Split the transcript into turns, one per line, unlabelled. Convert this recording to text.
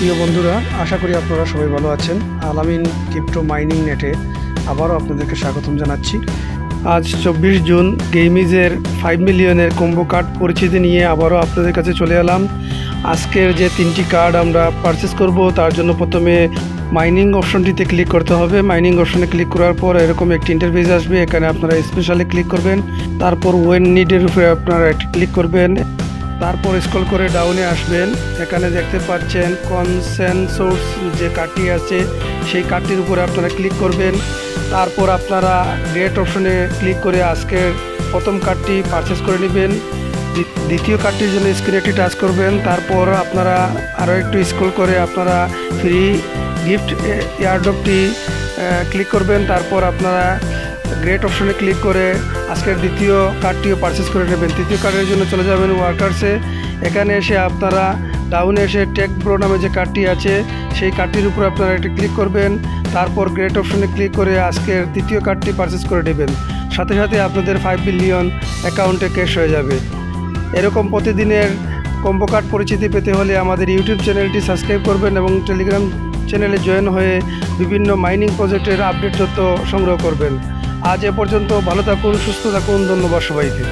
প্রিয় বন্ধুরা, আশা করি আপনারা সবাই ভালো আছেন। আলামিন ক্রিপ্টো মাইনিং নেটে আবারও আপনাদেরকে স্বাগতম জানাচ্ছি। আজ 24 জুন গেমিজের 5 মিলিয়নের কম্বো কার্ড পরিচিতি নিয়ে আবারও আপনাদের কাছে চলে এলাম। আজকের যে 3টি কার্ড আমরা পারচেস করব, তার জন্য প্রথমে মাইনিং অপশনটিতে ক্লিক করতে হবে। মাইনিং অপশনে ক্লিক করার পর এরকম একটি ইন্টারফেস আসবে। এখানে আপনারা স্পেশালি ক্লিক করবেন, তারপর ওয়েন নিডের উপরে আপনারা ক্লিক করবেন, তারপর স্ক্রল করে ডাউনে আসবেন। এখানে দেখতে পাচ্ছেন কনসেনসাস যে কার্ডটি আছে সেই কার্ডটির উপরে আপনারা ক্লিক করবেন। তারপর আপনারা গ্রেট অপশনে ক্লিক করে আজকের প্রথম কার্ডটি পারচেস করে নেবেন। দ্বিতীয় কার্ডটির জন্য স্ক্রিনে একটি টাচ করবেন। তারপর আপনারা আরও একটু স্ক্রল করে আপনারা ফ্রি গিফট এয়ারড্রপটি ক্লিক করবেন। তারপর আপনারা গ্রেট অপশনে ক্লিক করে আজকের দ্বিতীয় কার্ডটিও পারচেস করে নেবেন। তৃতীয় কার্ডের জন্য চলে যাবেন ওয়ার্কার্সে। এখানে এসে আপনারা ডাউনে এসে টেক ব্রো নামে যে কার্ডটি আছে সেই কার্ডটির উপর আপনারা একটি ক্লিক করবেন। তারপর গ্রেট অপশনে ক্লিক করে আজকের তৃতীয় কার্ডটি পারচেস করে নেবেন। সাথে সাথে আপনাদের 5 বিলিয়ন অ্যাকাউন্টে ক্যাশ হয়ে যাবে। এরকম প্রতিদিনের কম্বো কার্ড পরিচিতি পেতে হলে আমাদের ইউটিউব চ্যানেলটি সাবস্ক্রাইব করবেন এবং টেলিগ্রাম চ্যানেলে জয়েন হয়ে বিভিন্ন মাইনিং প্রজেক্টের আপডেট তথ্য সংগ্রহ করবেন। আজ এ পর্যন্ত, ভালো থাকুন, সুস্থ থাকুন, ধন্যবাদ সবাইকে।